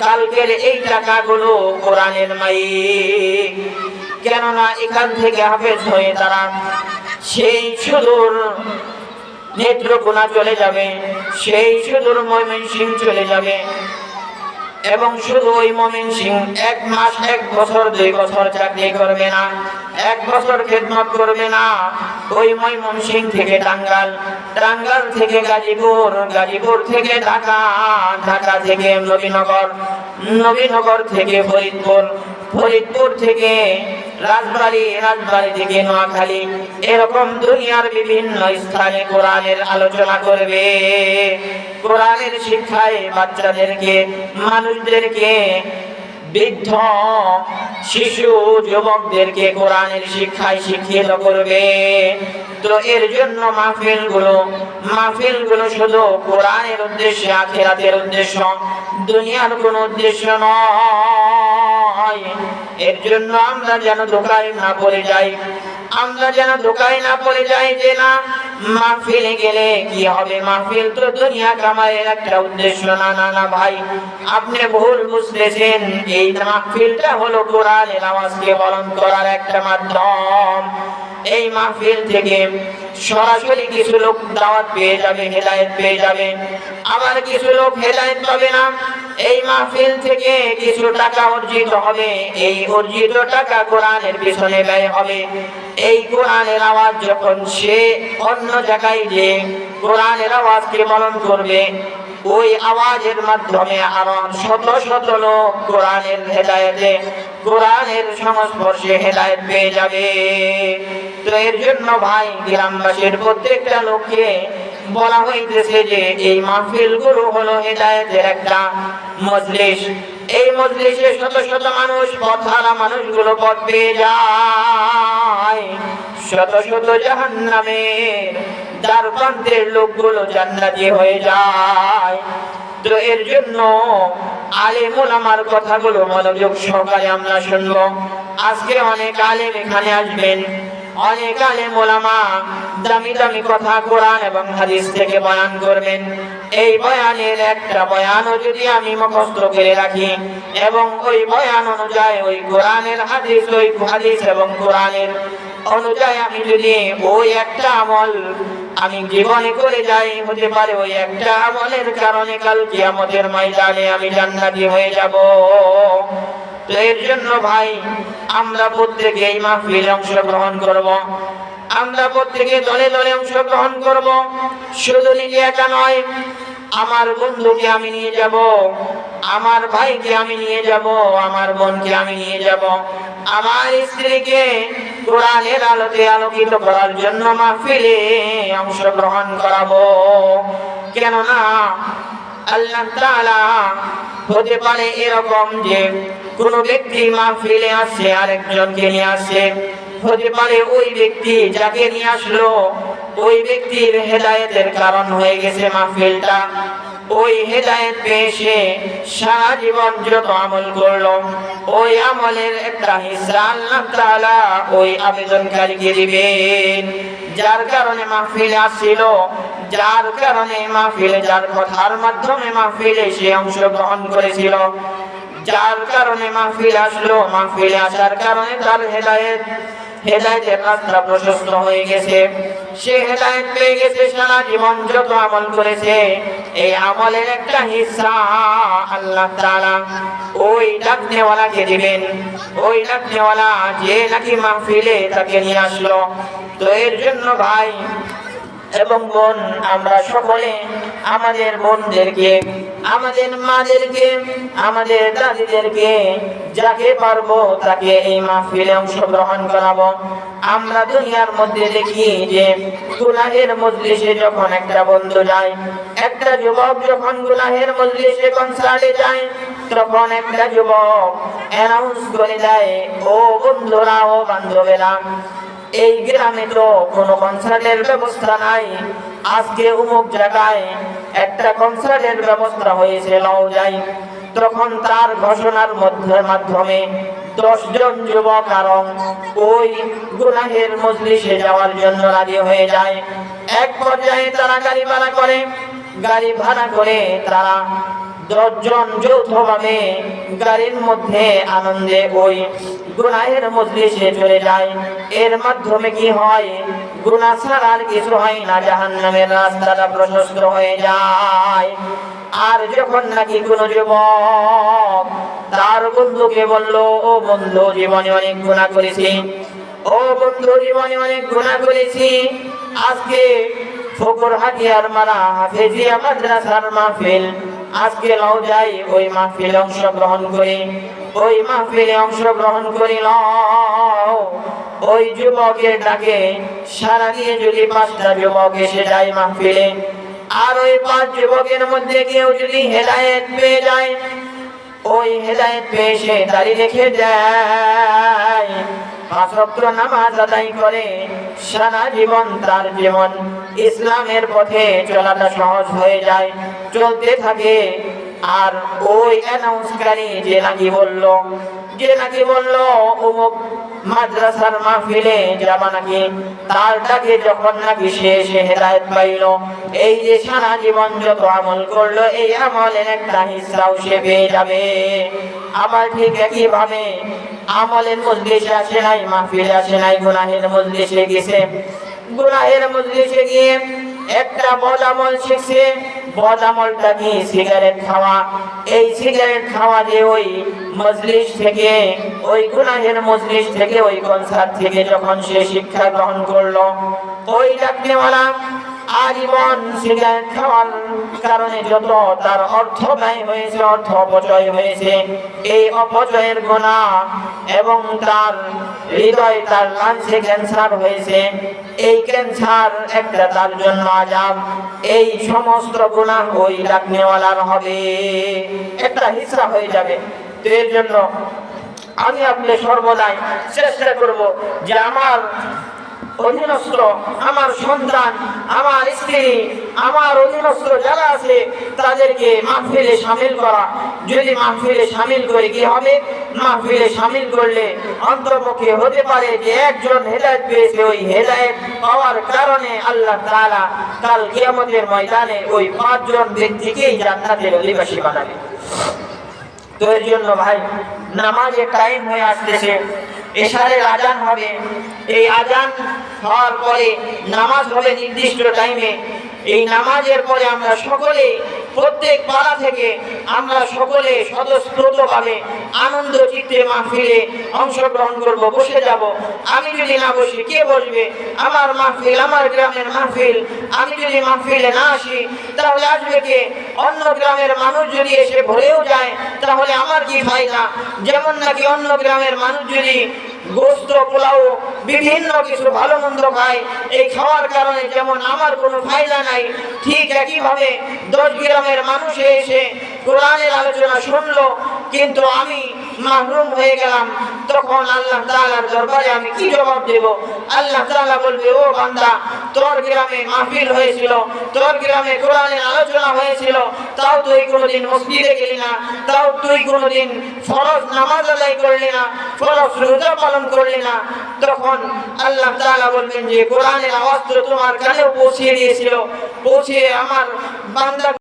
কালকের এই টাকাগুলো কোরআনের মাইক। কেননা এখান থেকে হাফেজ হয়ে তারা সেই সুদূর নেত্রকোনা চলে যাবে, সেই সুদূর ময়মনসিংহ চলে যাবে, এবং শুধু ওই ময়মনসিংহ 1 মাস, 1 বছর, 2 বছর চাকরি করবে না, 1 বছর খেদমত করবে না। ওই ময়মনসিংহ থেকে টাঙ্গাইল, টাঙ্গাইল থেকে গাজীপুর, গাজীপুর থেকে ঢাকা, ঢাকা থেকে নবীনগর, নবীনগর থেকে ফরিদপুর, ফরিদপুর থেকে রাজবাড়ী, রাজবাড়ী থেকে নোয়াখালী, এরকম দুনিয়ার বিভিন্ন স্থানে কোরআনের আলোচনা করবে। কোরআনের শিক্ষায় বাচ্চাদেরকে, মানুষদেরকে, বৃদ্ধ, শিশু, যুবকদেরকে কোরআনের শিক্ষায় শিক্ষিত করবে। তো এর জন্য মাহফিলগুলো শুধু কোরআনের উদ্দেশ্যে, আখিরাতের উদ্দেশ্য, দুনিয়ার কোনো উদ্দেশ্য নয়। এর জন্য আমরা যেন ধোঁকায় না পড়ে যাই, আমরা যেন ধোঁকায় না পড়ে যাই যে না, মাহফিলে গেলে কি হবে, মাহফিল তো দুনিয়া কামাইয়ের একটা উদ্দেশ্য। না না না ভাই, আপনি ভুল বুঝতেছেন। এই মাহফিলটা হলো কোরআনের আওয়াজকে বলন্দ করার একটা মাধ্যম। এই মাহফিল থেকে সরাসরি কিছু লোক দাওয়াত পেয়ে যাবে, হেদায়েত পেয়ে যাবে, আবার কিছু লোক হেদায়েত পাবে না। এই মাহফিল থেকে কিছু টাকা অর্জিত হবে, এই অর্জিত টাকা কোরআনের পিছনে ব্যয় হবে। এই কোরআনের আওয়াজ যখন সে অন্য জায়গায় যে কোরআনের আওয়াজকে বলন্দ করবে, ওই আওয়াজের মাধ্যমে আরো শত শত লোক কোরআনের হেদায়েতে, কোরআনের সংস্পর্শে হেদায়েত পেয়ে যাবে। তো এর জন্য ভাই, গ্রামবাসীর প্রত্যেকটা লোককে বলা হইতেছে যে এই মাহফিলগুলো হলো হেদায়েতের একটা মজলিস। এই মজলিসে শত শত মানুষ, পথহারা মানুষগুলো পথ পেয়ে যায়, শত শত জাহান্নামের দ্বার প্রান্তের লোকগুলো জান্নাতি হয়ে যায়। তো এর জন্য আলেম ওলামার কথাগুলো মনোযোগ সহকারে আমরা শুনবো। আজকে অনেক আলেম এখানে আসবেন, অনেক আলেম ওলামা দামি দামি কথা কোরআন এবং হাদিস থেকে বয়ান করবেন। এই বয়ানের একটা বয়ানও যদি আমি মুখস্থ করে রাখি এবং ওই বয়ান অনুযায়ী ওই কোরআনের হাদিস, ওই হাদিস এবং কোরআনের অনুযায়ী আমি যদি ওই একটা আমল আমি জীবনে করে যাই, হতে পারে ওই একটা আমলের কারণে কাল কিয়ামতের ময়দানে আমি জান্নাতি হয়ে যাব। তো এর জন্য ভাই, আমরা প্রত্যেকে এই মাহফিলে অংশগ্রহণ করব, আমরা প্রত্যেকে দলে দলে অংশগ্রহণ করব। শুধু নিজে একা নয়, আমার বন্ধুকে আমি নিয়ে যাব, আমার ভাইকে আমি নিয়ে যাব, আমার বোনকে আমি নিয়ে যাব, আমার স্ত্রীকে কোরআনের আলোতে আলোকিত করার জন্য মাহফিলে অংশগ্রহণ করাবো। কেননা আল্লাহ তাআলা হতে পারে এরকম যে কোন ব্যক্তি মাহফিলে আসছে আরেকজনকে নিয়ে আসছে, হতে পারে ওই ব্যক্তি যাকে নিয়ে আসলো ওই ব্যক্তির হেদায়েতের কারণ হয়ে গেছে মাহফিলটা। ওই হেদায়েত পেয়ে সে সারা জীবন যত আমল করলো ওই আমলের একটা হিস্সা আল্লাহ তাআলা ওই আবেদনকারীকে দিবেন। যার কারণে মাহফিলে আসছিল, যার কারণে মাহফিলে, যার কথার মাধ্যমে মাহফিলে সে অংশগ্রহণ করেছিল, যার কারণে মাহফিল আসলো, মাহফিলে আসার কারণে তার হেদায়েতের রাস্তা প্রশস্ত হয়ে গেছে। সে হেদায়েত পেয়ে গেছে, সারা জীবন যত আমল করেছে এই আমলের একটা হিস্সা আল্লাহ তাআলা ওই ডাকনেওয়ালাকে দিবেন। ওই ডাকনেওয়ালা যে নাকি মাহফিলে তাকে নিয়ে আসলো। তো এর জন্য ভাই এবং বোন, আমরা সকলে আমাদের বোনদেরকে, আমাদের মাদেরকে, আমাদের দাদিদেরকে, যাকে পারবো তাকে এই মাহফিলে অংশগ্রহণ করাবো। আমরা দুনিয়ার মধ্যে দেখি যে গুনাহের মজলিসে যখন একটা বন্ধু যায়, একটা যুবক যখন গুনাহের মজলিসে কনসার্টে যায়, তখন একটা যুবক অ্যানাউন্স করে দেয়, ও বন্ধুরা, ও বান্ধবেরা, এই গ্রামে তো কোনো কনসার্টের ব্যবস্থা নাই, আজকে অমুক জায়গায় একটা কনসার্টের ব্যবস্থা হয়েছে, লও যাই। তখন তার ঘোষণার মাধ্যমে 10 জন যুবক আরো ওই গুনাহের মজলিসে যাওয়ার জন্য রাজি হয়ে যায়। এক পর্যায়ে তারা গাড়ি ভাড়া করে তারা 10 জন যৌথভাবে গাড়ির মধ্যে আনন্দে ওই গুনাহের মজলিসে চলে যায়। এর মাধ্যমে কি হয়? গুনাহ ছাড়া আর কিছু হয় না, জাহান্নামের রাস্তাটা প্রশস্ত হয়ে যায়। আর যখন নাকি কোনো যুবক তার বন্ধুকে বলল, ও বন্ধু, জীবনে অনেক গুনাহ করেছি, ও বন্ধু, জীবনে অনেক গুনাহ করেছি, আজকে ফকর হাতিয়ার মারা হাফেজিয়া মাদ্রাসার মাহফিল, আজকে লও যাই ওই মাহফিলে অংশগ্রহণ করি, ওই মাহফিলে অংশগ্রহণ করিল। ওই যুবকের ডাকে সারা দিয়ে যদি 5টা যুবক এসে যায় মাহফিলে, আর ওই 5 যুবকের মধ্যে কেউ যদি হেদায়েত পেয়ে যায়, ওই হেদায়েত পেয়ে সে দাঁড়িয়ে রেখে যায়, 5 ওয়াক্ত নামাজ আদায় করে, সারা জীবন তার জীবন ইসলামের পথে চলাটা সহজ হয়ে যায়, চলতে থাকে। আর ওই অ্যানাউন্সকারী যে নাকি বলল অমুক মাদ্রাসার মাহফিলে যাবা নাকি, তার ডাকে যখন নাকি সে হেদায়েত পাইল, এই যে সারা জীবন যত আমল করলো এই আমলের একটা হিস্সাও সে পেয়ে যাবে। আবার ঠিক একইভাবে আমলের মজলিসে আসে নাই, মাহফিলে আসে নাই, গুনাহের মজলিসে গেছে, গুনাহের মজলিসে গিয়ে একটা বদ আমল শিখছে। বদ আমলটা কি? সিগারেট খাওয়া। এই সিগারেট খাওয়া যে ওই মজলিস থেকে, ওই গুনাহের মজলিস থেকে, ওই কনসার্ট থেকে যখন সে শিক্ষা গ্রহণ করলো, ওই ডাকনেওয়ালা আজীবন সিগারেট খাওয়ার কারণে যত তার অর্থ ব্যয় হয়েছে, অর্থ অপচয় হয়েছে, এই অপচয়ের গুনাহ, এবং তার হৃদয়, তার লাংসে ক্যান্সার হয়েছে, এই ক্যান্সার একটা তার জন্য আযাব। এই সমস্ত গুনাহ ওই ডাকনেওয়ালার হবে, একটা হিস্সা হয়ে যাবে। তো এর জন্য আমি আপনি সর্বদাই চেষ্টা করব যে আমার অধীনস্থ, আমার সন্তান, আমার স্ত্রী, আমার অধীনস্থ যারা আছে তাদেরকে মাহফিলে শামিল করা। যদি মাহফিলে শামিল করে কি হবে? মাহফিলে শামিল করলে অন্তর্মুখী হতে পারে যে একজন হেদায়েত পেয়েছে, ওই হেদায়েত পাওয়ার কারণে আল্লাহ তাআলা কাল কিয়ামতের ময়দানে ওই 5 জন ব্যক্তিকেই জান্নাতের অধিবাসী বানাবে। তো এর জন্য ভাই, নামাজের টাইম হয়ে আসতেছে, এশারের আজান হবে। এই আজান হওয়ার পরে নামাজ হবে নির্দিষ্ট টাইমে। এই নামাজের পরে আমরা সকলে, প্রত্যেক পাড়া থেকে আমরা সকলে স্বতঃস্ফূর্তভাবে আনন্দ চিত্তে মাহফিলে অংশগ্রহণ করব, বসে যাব। আমি যদি না বসি কে বসবে? আমার মাহফিল, আমার গ্রামের মাহফিল, আমি যদি মাহফিলে না আসি তাহলে আসবে কে? অন্য গ্রামের মানুষ যদি এসে ভরেও যায় তাহলে আমার কি ফায়দা? যেমন নাকি অন্য গ্রামের মানুষ যদি গোস্ত পোলাও বিভিন্ন কিছু ভালো মন্দ খাই, এই খাওয়ার কারণে যেমন আমার কোনো ফায়দা নাই, ঠিক একইভাবে 10 গ্রামের মানুষ এসে কোরআনের আলোচনা শুনলো কিন্তু আমি মাহরুম হয়ে গেলাম, তখন আল্লাহ তাআলার দরবারে আমি কি জবাব দেব? আল্লাহ তাআলা বলবে, ও বান্দা, তোর গ্রামে মাহফিল হয়েছিল, তোর গ্রামে কোরআনের আলোচনা হয়েছিল, তাও তুই কোনোদিন মসজিদে গেলি না, তাও তুই কোনোদিন ফরজ নামাজ আদায় করলি না, ফরজ রোজা পালন করলি না। তখন আল্লাহ তাআলা বলবেন যে কোরআনের আওয়াজ তো তোমার কানেও পৌঁছিয়ে দিয়েছিল, পৌঁছিয়ে আমার বান্দা